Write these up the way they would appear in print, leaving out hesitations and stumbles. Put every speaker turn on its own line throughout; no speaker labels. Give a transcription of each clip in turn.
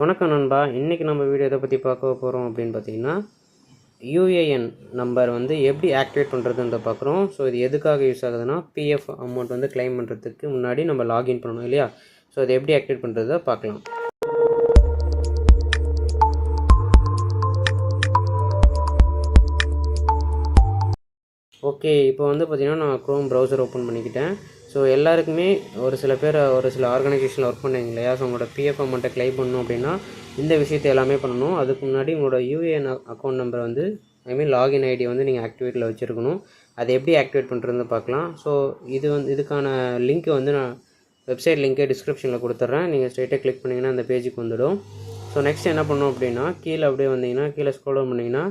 வணக்கம் நண்பா. இன்றைக்கி நம்ம வீடியோ எதை பற்றி பார்க்க போகிறோம் அப்படின்னு பார்த்தீங்கன்னா, யூஏஎன் நம்பர் வந்து எப்படி ஆக்டிவேட் பண்ணுறதுன்ற பார்க்குறோம். ஸோ இது எதுக்காக யூஸ் ஆகுதுன்னா, பிஎஃப் அமௌண்ட் வந்து கிளைம் பண்ணுறதுக்கு முன்னாடி நம்ம லாகின் பண்ணணும் இல்லையா? ஸோ இது எப்படி ஆக்டிவேட் பண்ணுறதை பார்க்கலாம். ஓகே, இப்போ வந்து பார்த்திங்கன்னா நான் க்ரோம் ப்ரௌசர் ஓப்பன் பண்ணிக்கிட்டேன். ஸோ எல்லாருக்குமே ஒரு சில ஆர்கனைசேஷனில் ஒர்க் பண்ணுவீங்க இல்லையா? ஸோ உங்களோட பிஎஃப் அமௌண்ட்டை கிளைம் பண்ணணும் அப்படின்னா இந்த விஷயத்தை எல்லாமே பண்ணணும். அதுக்கு முன்னாடி உங்களோட யூஏஎன் அக்கௌண்ட் நம்பர் வந்து லாகின் ஐடி வந்து நீங்கள் ஆக்டிவேட்டில் வச்சுருக்கணும். அதை எப்படி ஆக்டிவேட் பண்ணுறதுன்னு பார்க்கலாம். ஸோ இதுக்கான லிங்க் வந்து நான் வெப்சைட் லிங்க்கை டிஸ்கிரிப்ஷனில் கொடுத்துட்றேன். நீங்கள் ஸ்ட்ரைட்டாக கிளிக் பண்ணிங்கன்னா அந்த பேஜுக்கு வந்துடும். ஸோ நெக்ஸ்ட் என்ன பண்ணணும் அப்படின்னா, கீழே அப்படியே வந்தீங்கன்னா கீழே ஸ்க்ரோல் டவுன் பண்ணிங்கன்னா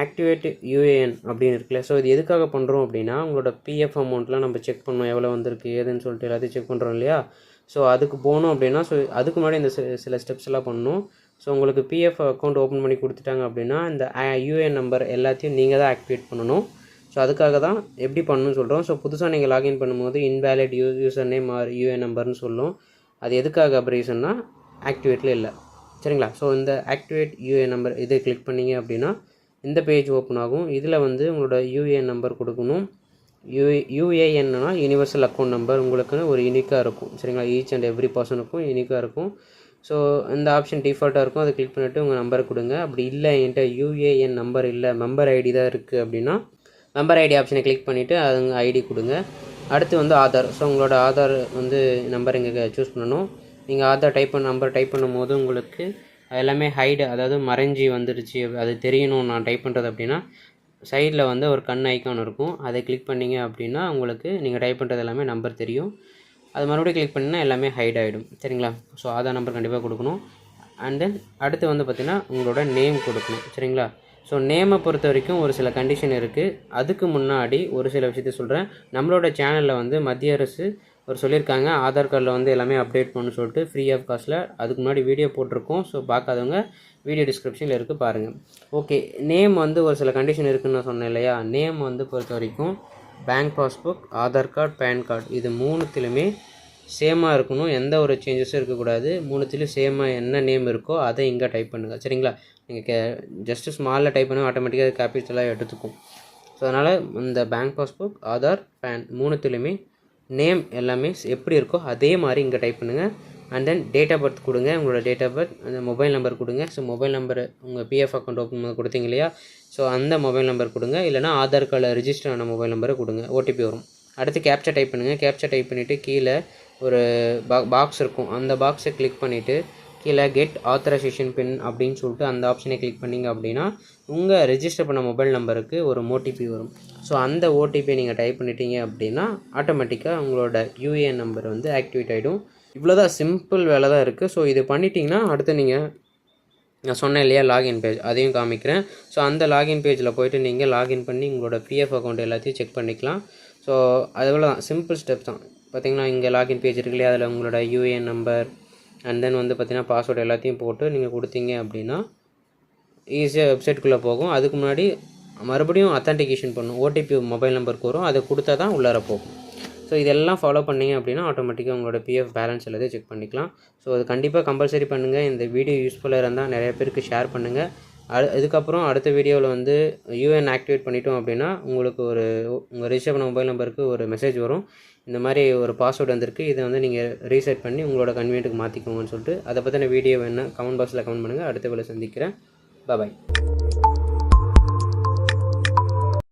ஆக்டிவேட் யூஏஎன் அப்படின்னு இருக்குல்ல. ஸோ இது எதுக்காக பண்ணுறோம் அப்படின்னா, உங்களோட பிஎஃப் அமௌண்ட்லாம் நம்ம செக் பண்ணணும், எவ்வளோ வந்திருக்கு ஏதுன்னு சொல்லிட்டு எல்லாத்தையும் செக் பண்ணுறோம் இல்லையா? ஸோ அதுக்கு போகணும் அப்படின்னா, ஸோ அதுக்கு முன்னாடி இந்த சில ஸ்டெப்ஸ் எல்லாம் பண்ணணும். ஸோ உங்களுக்கு பிஎஃப் அக்கௌண்ட் ஓப்பன் பண்ணி கொடுத்துட்டாங்க அப்படின்னா, இந்த யூஏஎன் நம்பர் எல்லாத்தையும் நீங்கள் தான் ஆக்டிவேட் பண்ணணும். ஸோ அதுக்காக தான் எப்படி பண்ணணும்னு சொல்கிறோம். ஸோ புதுசாக நீங்கள் லாகின் பண்ணும்போது invalid user name or UAN நம்பர்னு சொல்லும். அது எதுக்காக அப்படி ரீசன்னா ஆக்டிவேட்டில் இல்லை, சரிங்களா? ஸோ இந்த ஆக்டிவேட் யூஏஎன் நம்பர் இதை கிளிக் பண்ணிங்க அப்படின்னா இந்த பேஜ் ஓப்பன் ஆகும். இதில் வந்து உங்களோட யூஏஎன் நம்பர் கொடுக்கணும். யூஏஎன்னா யூனிவர்சல் அக்கௌண்ட் நம்பர், உங்களுக்குன்னு ஒரு யூனிக்காக இருக்கும், சரிங்களா? ஈச் அண்ட் எவ்ரி பர்சனுக்கும் யூனிக்காக இருக்கும். ஸோ இந்த ஆப்ஷன் டிஃபால்ட்டாக இருக்கும். அதை கிளிக் பண்ணிவிட்டு உங்கள் நம்பரை கொடுங்க. அப்படி இல்லை என்கிட்ட யூஏஎன் நம்பர் இல்லை, மெம்பர் ஐடி தான் இருக்குது அப்படின்னா மெம்பர் ஐடி ஆப்ஷனை கிளிக் பண்ணிவிட்டு அதுங்க ஐடி கொடுங்க. அடுத்து வந்து ஆதார். ஸோ உங்களோட ஆதார் வந்து நம்பர் இங்கே சூஸ் பண்ணணும். நீங்கள் ஆதார் நம்பர் டைப் பண்ணும் போது உங்களுக்கு எல்லாமே ஹைடு, அதாவது மறைஞ்சி வந்துடுச்சு, அது தெரியணும் நான் டைப் பண்ணுறது அப்படின்னா சைடில் வந்து ஒரு கண் ஐக்கான் இருக்கும். அதை கிளிக் பண்ணிங்க அப்படின்னா உங்களுக்கு நீங்கள் டைப் பண்ணுறது எல்லாமே நம்பர் தெரியும். அது மறுபடியும் கிளிக் பண்ணிங்கன்னா எல்லாமே ஹைட் ஆகிடும், சரிங்களா? ஸோ ஆதார் நம்பர் கண்டிப்பாக கொடுக்கணும். அண்ட் தென் அடுத்து வந்து பார்த்திங்கன்னா உங்களோட நேம் கொடுக்கணும், சரிங்களா? ஸோ நேமை பொறுத்த வரைக்கும் ஒரு சில கண்டிஷன் இருக்குது. அதுக்கு முன்னாடி ஒரு சில விஷயத்த சொல்கிறேன். நம்மளோட சேனலில் வந்து மத்திய அரசு சொல்லியிருக்காங்க, ஆதார் கார்டில் வந்து எல்லாமே அப்டேட் பண்ணணும்னு சொல்லிட்டு ஃப்ரீ ஆஃப் காஸ்ட்டில். அதுக்கு முன்னாடி வீடியோ போட்டிருக்கோம். ஸோ பார்க்காதவங்க வீடியோ டிஸ்கிரிப்ஷனில் இருக்குது, பாருங்கள். ஓகே, நேம் வந்து ஒரு சில கண்டிஷன் இருக்குதுன்னு நான் சொன்னேன் இல்லையா? நேம் வந்து பொறுத்த வரைக்கும் bank passbook, Aadhaar card, PAN card இது மூணுத்திலுமே சேமாக இருக்கணும். எந்த ஒரு சேஞ்சஸும் இருக்கக்கூடாது. மூணுத்திலும் சேமாக என்ன நேம் இருக்கோ அதை இங்கே டைப் பண்ணுங்கள், சரிங்களா? நீங்கள் ஜஸ்ட்டு ஸ்மாலில் டைப் பண்ணால் ஆட்டோமேட்டிக்காக கேபிட்டலாக எடுத்துக்கும். ஸோ அதனால் இந்த பேங்க் பாஸ்புக், ஆதார், பேன் மூணுத்திலுமே நேம் எல்லாமே எப்படி இருக்கோ அதே மாதிரி இங்கே டைப் பண்ணுங்கள். And then date of birth கொடுங்க. உங்களோட டேட் ஆஃப் பர்த், அந்த மொபைல் நம்பர் கொடுங்க. ஸோ மொபைல் நம்பர் உங்கள் பிஎஃப் அக்கௌண்ட் ஓப்பன் பண்ணி கொடுத்தீங்க இல்லையா? ஸோ அந்த மொபைல் நம்பர் கொடுங்க. இல்லைனா ஆதார் கார்டில் ரிஜிஸ்டர் ஆன மொபைல் நம்பரை கொடுங்க. ஓடிபி வரும். அடுத்து கேப்ச்சா டைப் பண்ணுங்கள். கேப்ச்சா டைப் பண்ணிவிட்டு கீழே ஒரு பாக்ஸ் இருக்கும். அந்த பாக்ஸை கிளிக் பண்ணிவிட்டு கீழே கெட் ஆத்தரைசேஷன் பின் அப்படின்னு சொல்லிட்டு அந்த ஆப்ஷனை கிளிக் பண்ணிங்க அப்படின்னா உங்கள் ரெஜிஸ்டர் பண்ண மொபைல் நம்பருக்கு ஒரு ஓடிபி வரும். ஸோ அந்த ஓடிபியை நீங்கள் டைப் பண்ணிட்டீங்க அப்படின்னா ஆட்டோமேட்டிக்காக உங்களோட யூஏஎன் நம்பர் வந்து ஆக்டிவேட் ஆகிடும். இவ்வளோதான், சிம்பிள் வேலை தான் இருக்குது. ஸோ இது பண்ணிட்டீங்கன்னா அடுத்து நீங்கள் நான் சொன்னேன் இல்லையா லாகின் பேஜ், அதையும் காமிக்கிறேன். ஸோ அந்த லாகின் பேஜில் போய்ட்டு நீங்கள் லாகின் பண்ணி உங்களோட பிஎஃப் அக்கௌண்ட் எல்லாத்தையும் செக் பண்ணிக்கலாம். ஸோ அதுபோல் தான், சிம்பிள் ஸ்டெப் தான். பார்த்திங்கன்னா இங்கே லாகின் பேஜ் இருக்கு இல்லையா? அதில் உங்களோட யூஏஎன் நம்பர் அண்ட் தென் வந்து பார்த்திங்கன்னா பாஸ்வேர்டு எல்லாத்தையும் போட்டு நீங்கள் கொடுத்தீங்க அப்படின்னா ஈஸியாக வெப்சைட்டுக்குள்ளே போகும். அதுக்கு முன்னாடி மறுபடியும் அத்தன்டிகேஷன் பண்ணும். ஓடிபி மொபைல் நம்பருக்கு வரும். அதை கொடுத்தா தான் உள்ளார போகும். ஸோ இதெல்லாம் ஃபாலோ பண்ணிங்க அப்படின்னா ஆட்டோமேட்டிக்காக உங்களோட பிஎஃப் பேலன்ஸ் எல்லாத்தையும் செக் பண்ணிக்கலாம். ஸோ அது கண்டிப்பாக கம்பல்சரி பண்ணுங்கள். இந்த வீடியோ யூஸ்ஃபுல்லாக இருந்தால் நிறைய பேருக்கு ஷேர் பண்ணுங்கள். இதுக்கப்புறம் அடுத்த வீடியோவில் வந்து யூஎன் ஆக்டிவேட் பண்ணிட்டோம் அப்படின்னா உங்களுக்கு உங்கள் ரிஜிஸ்டர் பண்ண மொபைல் நம்பருக்கு ஒரு மெசேஜ் வரும். இந்த மாதிரி ஒரு பாஸ்வேர்டு வந்திருக்கு, இதை வந்து நீங்கள் ரீசெட் பண்ணி உங்களோட கன்வீனியன்ட்டுக்கு மாற்றிக்கோங்கன்னு சொல்லிட்டு அதை பற்றின வீடியோ வேணால் கமெண்ட் பாக்ஸில் கமெண்ட் பண்ணுங்கள். அடுத்த வேலை சந்திக்கிறேன். பாய்.